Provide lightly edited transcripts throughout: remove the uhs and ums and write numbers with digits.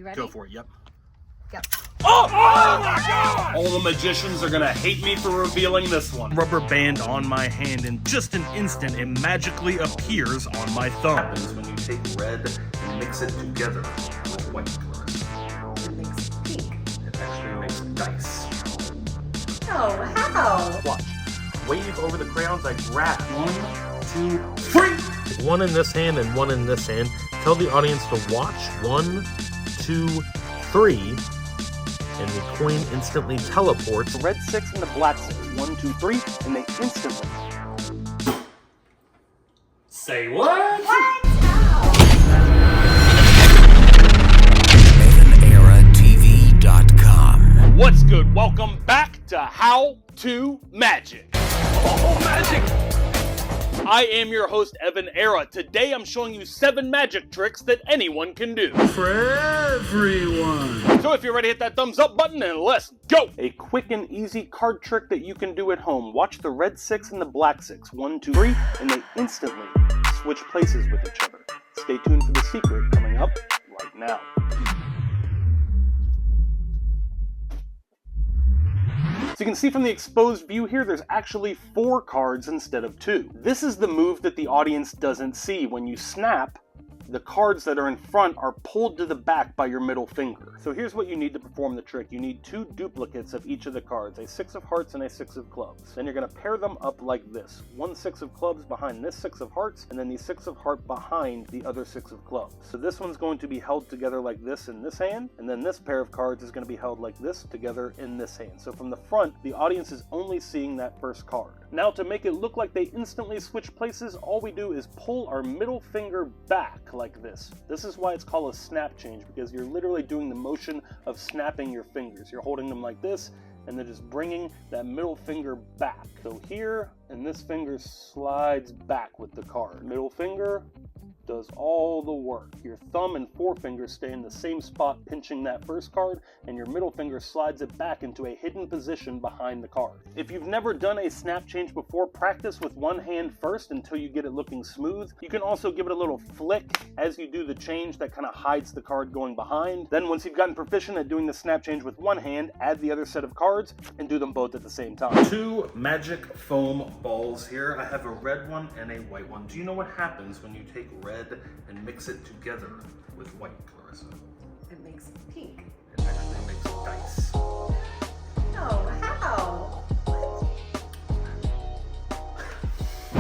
You ready? Go for it, yep. Go. Oh my God! All the magicians are gonna hate me for revealing this one. Rubber band on my hand, in just an instant, it magically appears on my thumb. What happens when you take red and mix it together with white fluorescent? It makes pink. It actually makes dice. Oh, how? Watch. Wave over the crayons, I grab. 1, 2, 3! One in this hand and one in this hand. Tell the audience to watch. 1, 2, 3. And the coin instantly teleports. The red 6 and the black 6. 1, 2, 3, and they instantly. Say what? What? How? EvanEraTV.com. What's good? Welcome back to How To Magic. Oh, magic! I am your host, EvanEra. Today I'm showing you 7 magic tricks that anyone can do. For everyone. So if you're ready, hit that thumbs up button and let's go! A quick and easy card trick that you can do at home. Watch the red 6 and the black 6. 1, 2, 3, and they instantly switch places with each other. Stay tuned for the secret coming up right now. So you can see from the exposed view here, there's actually 4 cards instead of 2. This is the move that the audience doesn't see. When you snap, the cards that are in front are pulled to the back by your middle finger. So here's what you need to perform the trick. You need 2 duplicates of each of the cards, a 6 of hearts and a 6 of clubs. Then you're going to pair them up like this. 1 6 of clubs behind this 6 of hearts, and then the 6 of heart behind the other 6 of clubs. So this one's going to be held together like this in this hand, and then this pair of cards is going to be held like this together in this hand. So from the front, the audience is only seeing that first card. Now to make it look like they instantly switch places, all we do is pull our middle finger back like this. This is why it's called a snap change, because you're literally doing the motion of snapping your fingers. You're holding them like this, and then just bringing that middle finger back. So here, and this finger slides back with the card. Middle finger does all the work. Your thumb and forefinger stay in the same spot pinching that first card, and your middle finger slides it back into a hidden position behind the card. If you've never done a snap change before, practice with one hand first until you get it looking smooth. You can also give it a little flick as you do the change that kind of hides the card going behind. Then once you've gotten proficient at doing the snap change with one hand, add the other set of cards and do them both at the same time. 2 magic foam balls here. I have a red one and a white one. Do you know what happens when you take red and mix it together with white, Clarissa? It makes pink. It actually makes dice. Oh, how?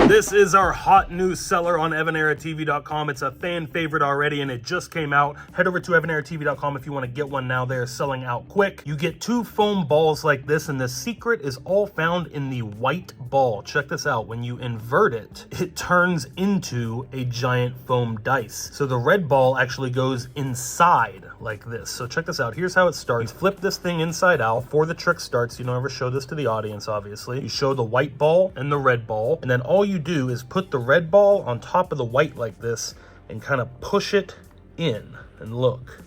This is our hot new seller on EvanEraTV.com. It's a fan favorite already and it just came out. Head over to EvanEraTV.com if you want to get one now. They're selling out quick. You get 2 foam balls like this, and the secret is all found in the white ball. Check this out. When you invert it, it turns into a giant foam dice. So the red ball actually goes inside like this. So check this out. Here's how it starts. You flip this thing inside out before the trick starts. You don't ever show this to the audience, obviously. You show the white ball and the red ball, and then all you do is put the red ball on top of the white like this and kind of push it in, and look,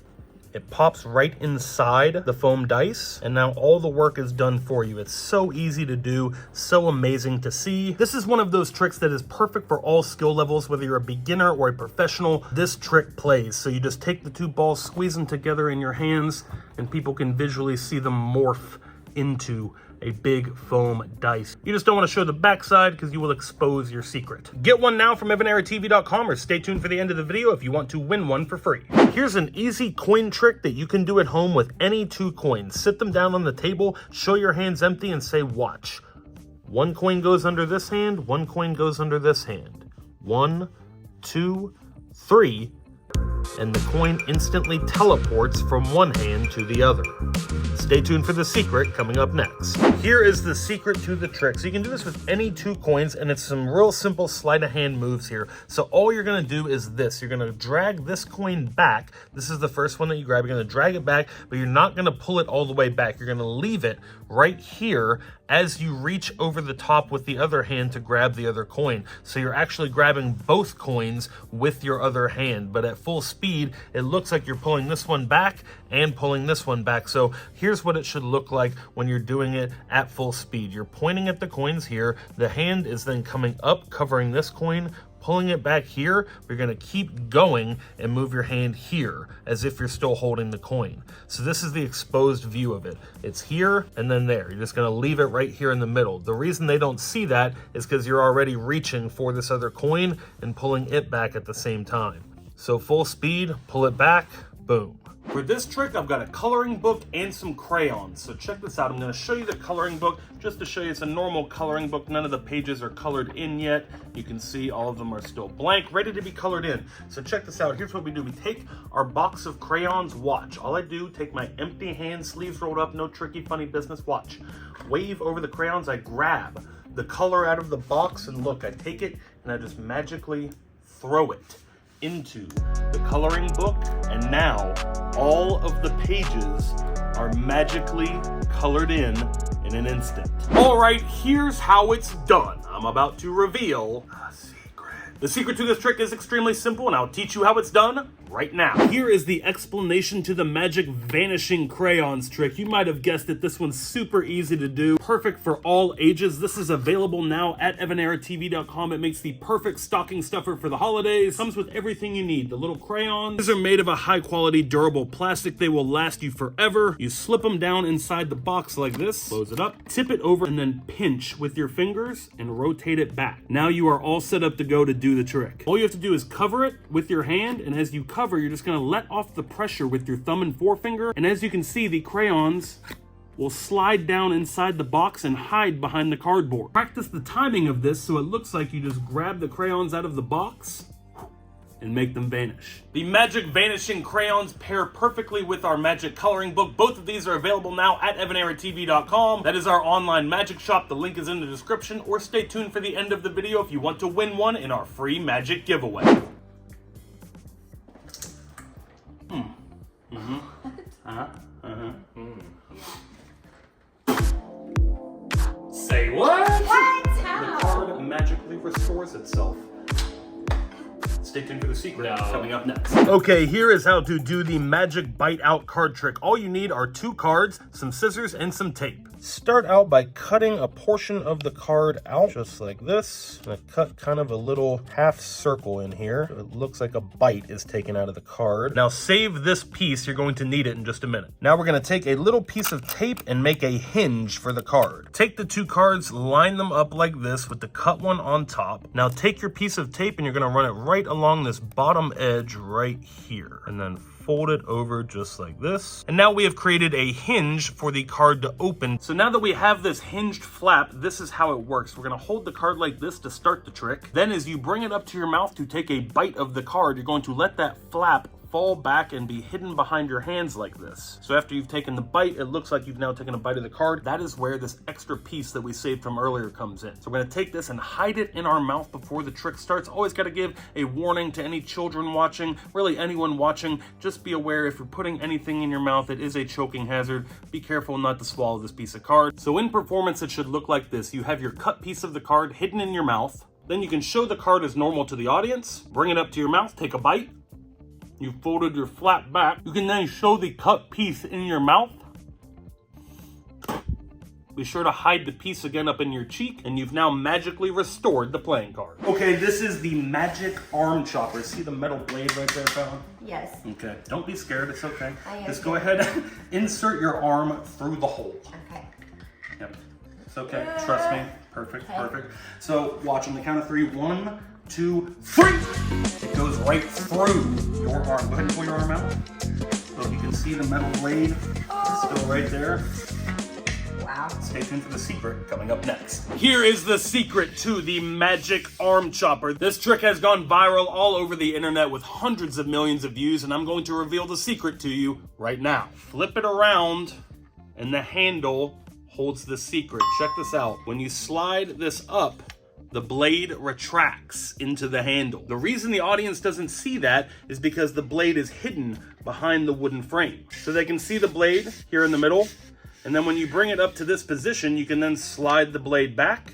it pops right inside the foam dice, and now all the work is done for you. It's so easy to do, so amazing to see. This is one of those tricks that is perfect for all skill levels, whether you're a beginner or a professional. This trick plays. So you just take the 2 balls, squeeze them together in your hands, and people can visually see them morph into a big foam dice. You just don't want to show the backside because you will expose your secret. Get one now from EvanEraTV.com, or stay tuned for the end of the video if you want to win one for free. Here's an easy coin trick that you can do at home with any 2 coins. Sit them down on the table, show your hands empty, and say, watch. 1 coin goes under this hand, 1 coin goes under this hand. 1, 2, 3, and the coin instantly teleports from one hand to the other. Stay tuned for the secret coming up next. Here is the secret to the trick. So you can do this with any 2 coins, and it's some real simple sleight of hand moves here. So all you're gonna do is this. You're gonna drag this coin back. This is the first one that you grab. You're gonna drag it back, but you're not gonna pull it all the way back. You're gonna leave it right here as you reach over the top with the other hand to grab the other coin. So you're actually grabbing both coins with your other hand, but at full speed, it looks like you're pulling this one back and pulling this one back. So here's what it should look like when you're doing it at full speed. You're pointing at the coins here. The hand is then coming up, covering this coin, Pulling it back here, we're gonna keep going and move your hand here as if you're still holding the coin. So this is the exposed view of it. It's here and then there. You're just gonna leave it right here in the middle. The reason they don't see that is because you're already reaching for this other coin and pulling it back at the same time. So full speed, pull it back, boom. For this trick, I've got a coloring book and some crayons. So check this out. I'm going to show you the coloring book just to show you it's a normal coloring book. None of the pages are colored in yet. You can see all of them are still blank, ready to be colored in. So check this out. Here's what we do. We take our box of crayons. Watch. All I do, take my empty hand, sleeves rolled up, no tricky, funny business. Watch. Wave over the crayons. I grab the color out of the box and look, I take it and I just magically throw it into the coloring book, and now all of the pages are magically colored in an instant. All right, here's how it's done. I'm about to reveal a secret. The secret to this trick is extremely simple, and I'll teach you how it's done right now. Here is the explanation to the magic vanishing crayons trick. You might have guessed it, this one's super easy to do, perfect for all ages. This is available now at EvanEraTV.com. It makes the perfect stocking stuffer for the holidays. Comes with everything you need. The little crayons. These are made of a high quality durable plastic. They will last you forever. You slip them down inside the box like this, close it up, tip it over, and then pinch with your fingers and rotate it back. Now you are all set up to go to do the trick. All you have to do is cover it with your hand, and as you cover, you're just going to let off the pressure with your thumb and forefinger, and as you can see, the crayons will slide down inside the box and hide behind the cardboard. Practice the timing of this so it looks like you just grab the crayons out of the box and make them vanish. The magic vanishing crayons pair perfectly with our magic coloring book. Both of these are available now at EvanEraTV.com. That is our online magic shop. The link is in the description, or stay tuned for the end of the video if you want to win one in our free magic giveaway. Say what? What? The How? card magically restores itself. Stay tuned for the secret coming up next. Okay, here is how to do the magic bite out card trick. All you need are 2 cards, some scissors, and some tape. Start out by cutting a portion of the card out, just like this. I cut kind of a little half circle in here. It looks like a bite is taken out of the card. Now save this piece, you're going to need it in just a minute. Now we're gonna take a little piece of tape and make a hinge for the card. Take the 2 cards, line them up like this with the cut one on top. Now take your piece of tape and you're gonna run it right along this bottom edge right here. And then fold it over just like this. And now we have created a hinge for the card to open. So now that we have this hinged flap, this is how it works. We're gonna hold the card like this to start the trick. Then as you bring it up to your mouth to take a bite of the card, you're going to let that flap fall back and be hidden behind your hands like this. So after you've taken the bite, it looks like you've now taken a bite of the card. That is where this extra piece that we saved from earlier comes in. So we're gonna take this and hide it in our mouth before the trick starts. Always gotta give a warning to any children watching, really anyone watching. Just be aware if you're putting anything in your mouth, it is a choking hazard. Be careful not to swallow this piece of card. So in performance, it should look like this. You have your cut piece of the card hidden in your mouth. Then you can show the card as normal to the audience. Bring it up to your mouth, take a bite. You've folded your flap back. You can then show the cut piece in your mouth. Be sure to hide the piece again up in your cheek, and you've now magically restored the playing card. Okay, this is the magic arm chopper. See the metal blade right there, Fallon? Yes. Okay, don't be scared, it's okay. I am Just go ahead and insert your arm through the hole. Okay. Yep, it's okay, trust me. Perfect, perfect. So watch on the count of 3, 1, 2, 3. It goes right through your arm. Go ahead and pull your arm out. So you can see the metal blade still right there. Wow. Stay tuned for the secret coming up next. Here is the secret to the magic arm chopper. This trick has gone viral all over the internet with hundreds of millions of views, and I'm going to reveal the secret to you right now. Flip it around, and the handle holds the secret. Check this out. When you slide this up, the blade retracts into the handle. The reason the audience doesn't see that is because the blade is hidden behind the wooden frame. So they can see the blade here in the middle, and then when you bring it up to this position, you can then slide the blade back,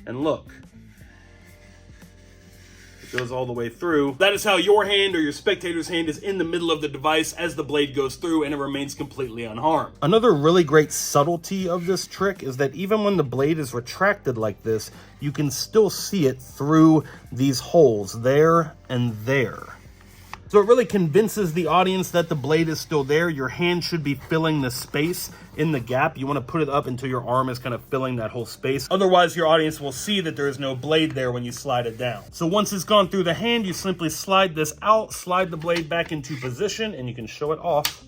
and look. goes all the way through. That is how your hand or your spectator's hand is in the middle of the device as the blade goes through, and it remains completely unharmed. Another really great subtlety of this trick is that even when the blade is retracted like this, you can still see it through these holes there and there. So it really convinces the audience that the blade is still there. Your hand should be filling the space in the gap. You want to put it up until your arm is kind of filling that whole space. Otherwise, your audience will see that there is no blade there when you slide it down. So once it's gone through the hand, you simply slide this out, slide the blade back into position, and you can show it off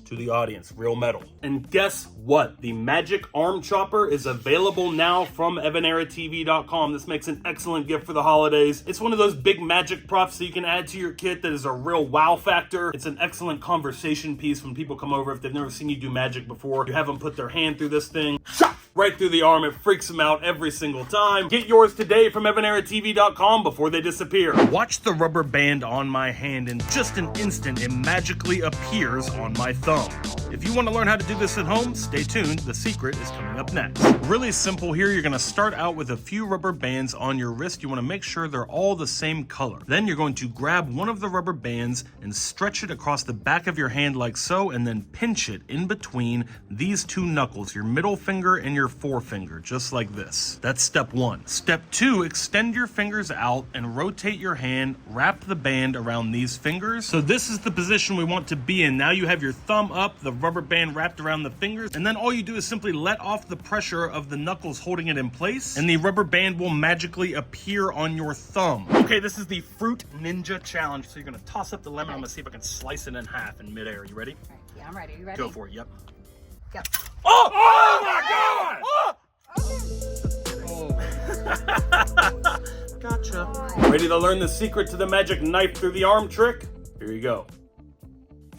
to the audience. Real metal. And guess what? The Magic Arm Chopper is available now from EvanEraTV.com. This makes an excellent gift for the holidays. It's one of those big magic props that you can add to your kit that is a real wow factor. It's an excellent conversation piece when people come over. If they've never seen you do magic before, you have them put their hand through this thing, right through the arm. It freaks them out every single time. Get yours today from EvanEraTV.com before they disappear. Watch the rubber band on my hand. In just an instant, it magically appears on my thumb. If you want to learn how to do this at home, stay tuned. The secret is coming up next. Really simple here. You're going to start out with a few rubber bands on your wrist. You want to make sure they're all the same color. Then you're going to grab one of the rubber bands and stretch it across the back of your hand like so, and then pinch it in between these two knuckles, your middle finger and your forefinger, just like this. That's step one. Step two, extend your fingers out and rotate your hand. Wrap the band around these fingers. So this is the position we want to be in. Now you have your thumb up, the rubber band wrapped around the fingers, and then all you do is simply let off the pressure of the knuckles holding it in place, and the rubber band will magically appear on your thumb. Okay, this is the Fruit Ninja Challenge. So you're gonna toss up the lemon. I'm gonna see if I can slice it in half in midair. You ready? Yeah, I'm ready. You ready? Go for it. Yep. Go. Oh! Oh my God! Oh. Gotcha. Ready to learn the secret to the magic knife through the arm trick? Here you go.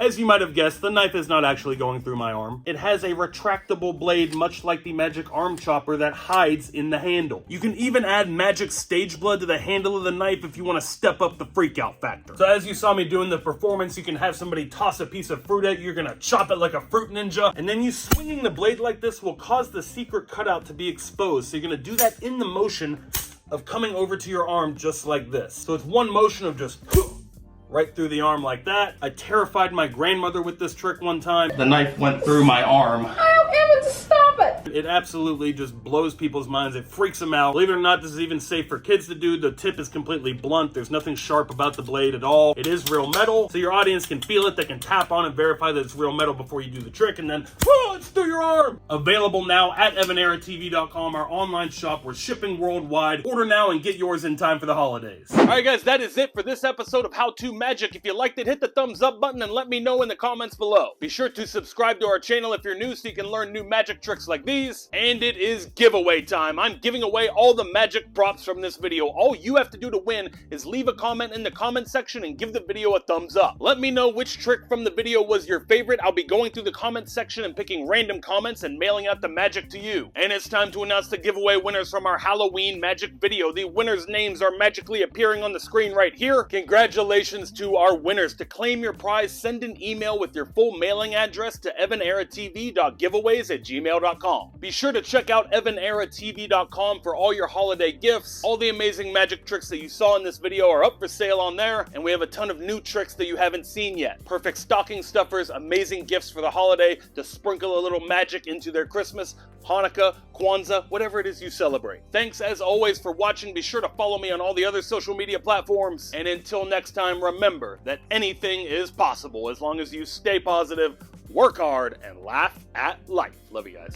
As you might have guessed, the knife is not actually going through my arm. It has a retractable blade, much like the Magic Arm Chopper, that hides in the handle. You can even add magic stage blood to the handle of the knife if you want to step up the freakout factor. So as you saw me doing the performance, you can have somebody toss a piece of fruit at you. You're gonna chop it like a fruit ninja, and then you swinging the blade like this will cause the secret cutout to be exposed. So you're gonna do that in the motion of coming over to your arm just like this. So it's one motion of just right through the arm like that. I terrified my grandmother with this trick one time. The knife went through my arm. Stop it! It absolutely just blows people's minds. It freaks them out. Believe it or not, this is even safe for kids to do. The tip is completely blunt. There's nothing sharp about the blade at all. It is real metal, so your audience can feel it. They can tap on and verify that it's real metal before you do the trick, and then, oh, it's through your arm. Available now at EvanEraTV.com, our online shop. We're shipping worldwide. Order now and get yours in time for the holidays. All right, guys, that is it for this episode of How To Magic. If you liked it, hit the thumbs up button and let me know in the comments below. Be sure to subscribe to our channel if you're new so you can learn new magic tricks like these. And it is giveaway time. I'm giving away all the magic props from this video. All you have to do to win is leave a comment in the comment section and give the video a thumbs up. Let me know which trick from the video was your favorite. I'll be going through the comment section and picking random comments and mailing out the magic to you. And it's time to announce the giveaway winners from our Halloween magic video. The winners' names are magically appearing on the screen right here. Congratulations to our winners. To claim your prize, send an email with your full mailing address to evaneratv.giveaways@gmail.com. Be sure to check out EvanEraTV.com for all your holiday gifts. All the amazing magic tricks that you saw in this video are up for sale on there, and we have a ton of new tricks that you haven't seen yet. Perfect stocking stuffers, amazing gifts for the holiday to sprinkle a little magic into their Christmas, Hanukkah, Kwanzaa, whatever it is you celebrate. Thanks as always for watching. Be sure to follow me on all the other social media platforms. And until next time, remember that anything is possible as long as you stay positive, work hard, and laugh at life. Love you guys.